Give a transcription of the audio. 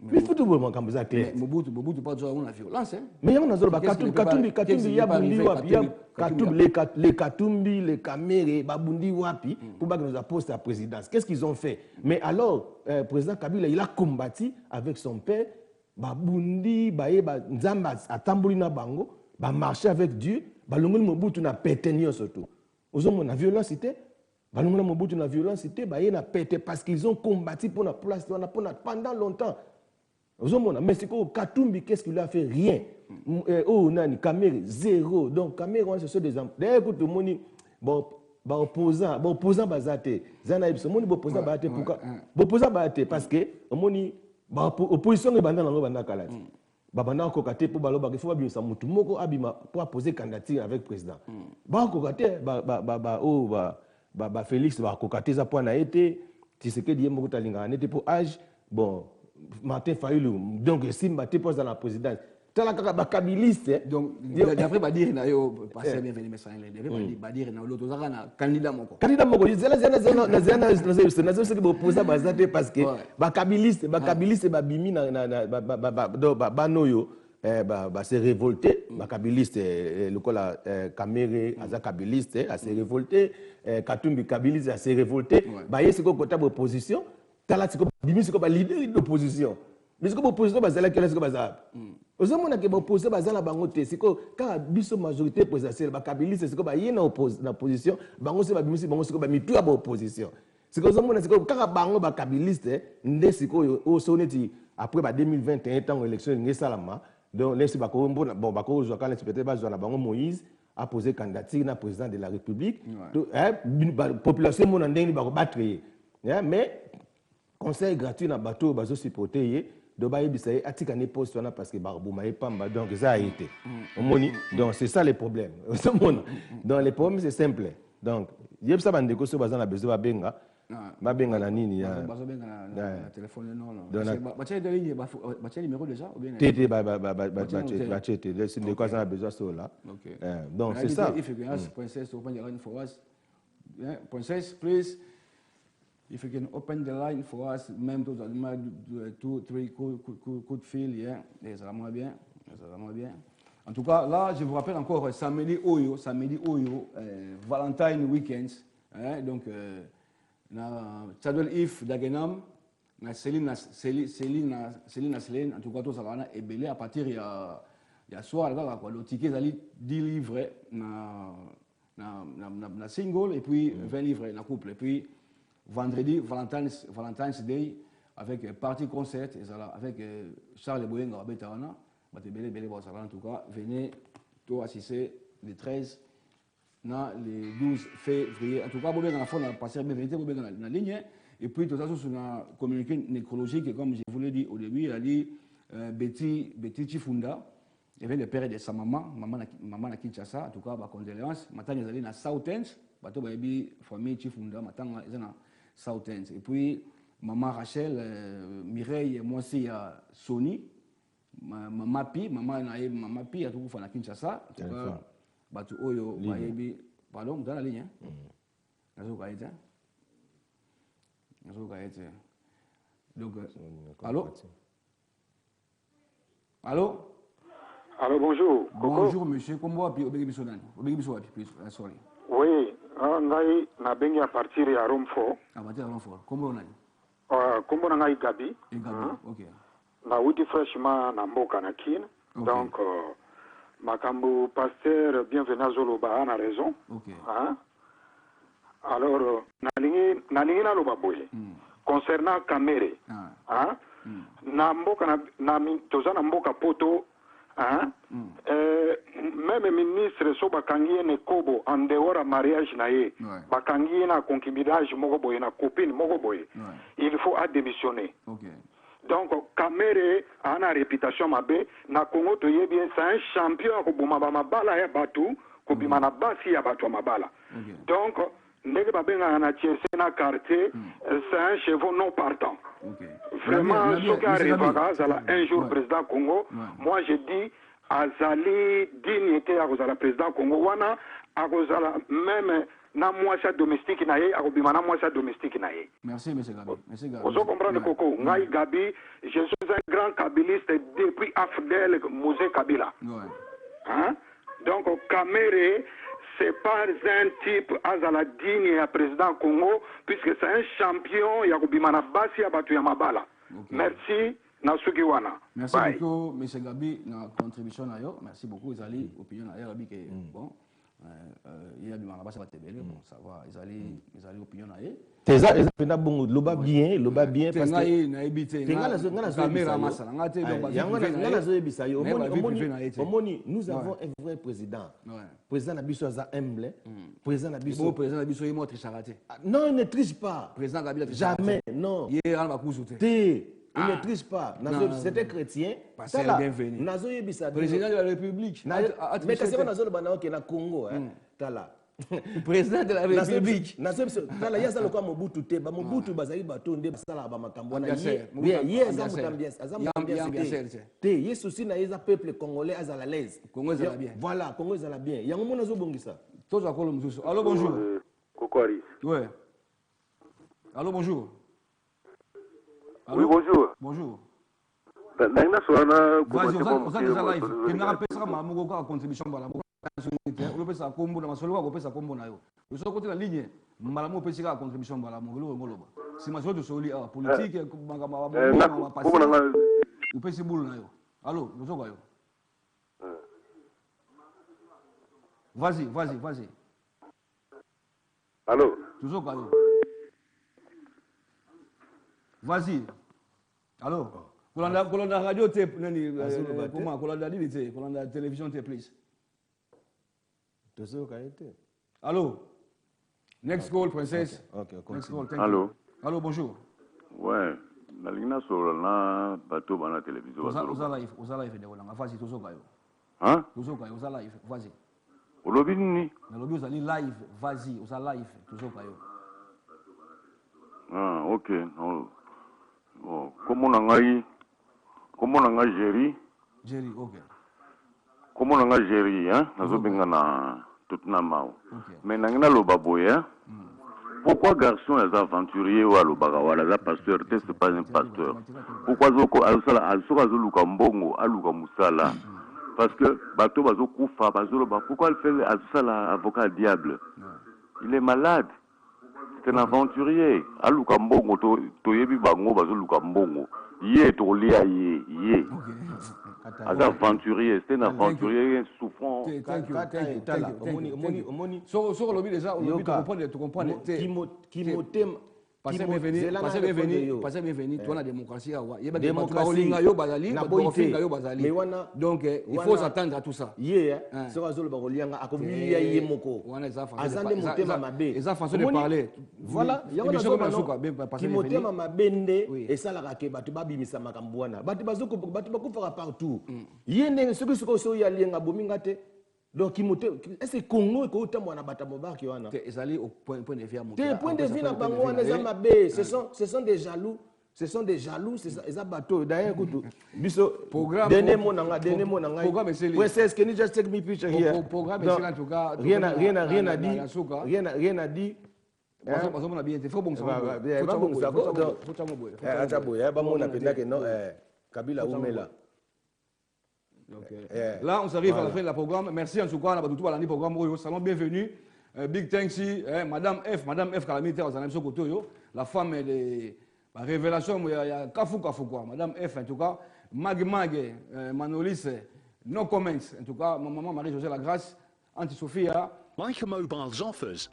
Mais il faut tout vraiment comme ça clair. Mobutu pas de la violence. Mais on a Katumbi Yabundi wapi, les Katumbi, les Kamere, Babundi wapi, pour que nous apportent la présidence. Qu'est-ce qu'ils ont fait? Mais alors, le président Kabila, il a combattu avec son père, Babundi, Nzamba, Atambulina Bango, marcher avec Dieu, Balongol Mobutu n'a pété surtout. Aux hommes, on a violence, c'était. Balongol Mobutu n'a violence, c'était, n'a pété parce qu'ils ont combattu pour la place pendant longtemps. Mais c'est quoi Katumbi, qu'est-ce qu'il a fait? Rien. Oh, Nani, Kamere, zéro. Donc, Kamere, ce sont des hommes. D'ailleurs, écoute, le monde, opposant Bazate. Zanaïb, ce monde, opposant Bazate. Pourquoi? Opposant Bazate, parce que, opposition est bandana dans le Kalat. Babana kokate pour baloba il faut bien ça mutu moko abima pour poser candidature avec le président. Ba kokate Félix ba kokate za point na été Tshisekedi yemoko talinga n'était pour âge bon Martin Fayulu donc Simba te pose dans la présidence. Tala kaka ba kabiliste donc d'après ba dire na yo passer bienvenue mais ça il ba dire na l'autre zaka na candidat moko zela ce que opposa bazate parce que ba kabiliste ba bimi na ba noyo ba se révolter ba kabiliste le kola Kamere aza kabiliste a se révolter Katumbi kabiliste a se révolter ba yesiko kota opposition tala siko bimi siko ba leader de l'opposition mais siko opposition bazala kela siko bazala aux hommes qui ont opposé bazala bangote siko quand biso majorité présidentielle ba kabiliste siko ba yena na opposition bango se ba bimisi bango siko ba mitu ba opposition siko aux hommes siko quand bango ba kabiliste nde siko o soneti après ba 2021 temps élection ngesalama donc les ba ko bon ba ko zo quand peut-être ba zo na bango Moïse a posé candidature na président de la République population mon ndeni ba ko battre mais conseil gratuit na bateau bazo supporter donc parce que donc ça a été donc c'est ça les problèmes donc les problèmes c'est simple donc yeb ça bande ko so bazana besoin benga na nini ya téléphone non ba tchè de ligne ba tchè numéro déjà ou bien tété ba tchè c'est de quoi ça a besoin ça là donc c'est ça princess open the line for us princess please. If you can open the line for us, même 2, 3 coups de fil, ça va moins bien. En tout cas, là, je vous rappelle encore, samedi Oyo, Valentine Weekends, donc, Tchadwell If Dagenam, Céline, en tout cas, tout ça va et belé à partir il y a soir, là, quoi, le ticket, ça 10 livres, na single, et puis 20 livres, na couple, et puis, vendredi, Valentine's Day, avec party concert, avec Charles Boyenga, en tout cas, venez tout assister le 13, le 12 février. En tout cas, vous avez passé dans la ligne. Et puis, tout ça, sur un communiqué nécrologique, comme je vous l'ai dit au début, il a dit Betty Chifunda, il avait le père de sa maman à Kinshasa, en tout cas, condoléances. Maintenant, ils allaient dans Southend, famille Chifunda, maintenant, ils sont Southend. Et puis, maman Rachel, Mireille, moi aussi, il y a Sony, maman Pi, il y a tout le monde à Kinshasa. En tout cas, Batu Oyo, pardon, dans la ligne. Donc, allô? Allô? Allô, bonjour. Bonjour, monsieur. Comment vous sorry. Oui. Ngai na bengi à partir ya Romfort. À partir de Romfort. Comment on a? Comment on a Gabi? Ok. Na wuti fraîchement na mboka na kin. Donc makambo pasteur bienvenue à Zoloba a raison. Ok. Alors nalingi na loba boye. Concernant Kamere. Na mboka na tozana mboka poto. Même ministre so bakangi ne kobo en dehors à mariage naé bakangi na concubinage moko boye na copine moko boye il faut démissionner. Donc Kamere a une réputation mabe na Congo to bien c'est un champion ko boma ba mabala ya batu ko bima na basi ya batu mabala. Donc ndenge babenga na tiese na quartier c'est un chevaux non partant. Vraiment ce qui arrive un jour président Congo moi je dis azali dignité à cause président Congo wana à cause même na mwasi domestique na ye akobima na mwasi domestique na ye. Merci M. Gabi. Merci Gabi. Vous comprenez Coco, Ngai Gabi, je suis un grand kabiliste depuis Afdel Mosé Kabila. Hein? Donc Kamere, c'est pas un type azala digne à président Congo puisque c'est un champion yakobima na basi ya batu ya mabala. Merci. Merci beaucoup, M. Gabi, na contribution na yo. Merci beaucoup, Izali, opinion na yo, Gabi, que bon, il y a du mal à passer à télé, bon, ça va, Izali, opinion na yo. C'est ça, c'est bon, l'oba bien, parce que nous avons un vrai président. Président Nabiso est humble, président Nabiso. Président Nabiso est mort tricharaté. Non, il ne triche pas. Président Gabi jamais, non. Il est à la course. Il ne triche pas. C'était chrétien. C'est bienvenu. Président de la République. Mais quand c'est dans Congo, président de la République. Tala yasa lokwa Mobutu te ba Mobutu bazali bato nde basala ba makambo na ye te ye souci na yeza peuple congolais azala l'aise. Congo ezala bien. Voilà, Congo ezala bien. Yango mona zo bongisa. Tozo akolo mususu. Allô bonjour. Kokori. Ouais. Allô bonjour. Allô? Oui, bonjour. Bonjour. Vas-y, on a live. Tu n'as pas ça, ma contribution. On peut ça combo na masolo ko pesa combo na yo. Le so côté la ligne, malamu pesa ka contribution malamu lo ngoloba. Si masolo soli a politique makamba ba passer. On pesa boule na yo. Allô, nous so yo. Vas-y. Allô. Tu so yo. Vas-y. Allô. Kolanda radio tape nani comment kolanda dit kolanda télévision tape please. Allô. Next call princesse. Okay. Next call. Allô. Allô, bonjour. Ouais. Na lingna solo na bateau bana télévision. Oza live de olanga vas-y tozoka yo. Hein? Tozoka yo, oza live, vas-y. Olobi nini? Na lobi oza live, vas-y, oza live, tozoka yo. Ah, OK. Oh, comment on a Jerry? Jerry, OK. Comment on a Jerry, hein? Nazo benga na toute na mao. Mais nangina lo baboya. Pourquoi garçon est aventurier ou alobagawala za pasteur c'est pas un pasteur. Pourquoi zoko alsala alsoka zoluka mbongo aluka musala? Parce que bato bazo kufa bazolo ba pourquoi il fait alsala avocat diable? Il est malade. C'est un aventurier. Aluka mbongo to yebi bango bazoluka mbongo. Yé to lia yé. Un aventurier, c'est un aventurier souffrant. Thank you. Sur le lobby déjà, tu comprends. Passez bienvenue, toi la démocratie, donc il faut s'attendre à tout ça. Voilà, donc est-ce que Congo ko utamwa na batamobak wana ezali au point de vue à mon point de vue na bango wana za mabe ce sont des jaloux c'est ça bateau d'ailleurs kutu biso dernier mot nanga princess can you just take me picture here programme est en tout cas rien a dit on a bien été faut bon ça acha boya ba mona pendake no Kabila umela. Là, on s'arrive à la fin de la programme. Merci en tout cas, on a tout à l'année programme. Salon, bienvenue. Big thanks, Madame F, Calamité, la femme de la révélation, il y a Kafou quoi. Madame F, en tout cas, Mag, Manolis, no comments. En tout cas, ma maman Marie-Josée Lagrasse, Anti-Sophia. Like a mobile offers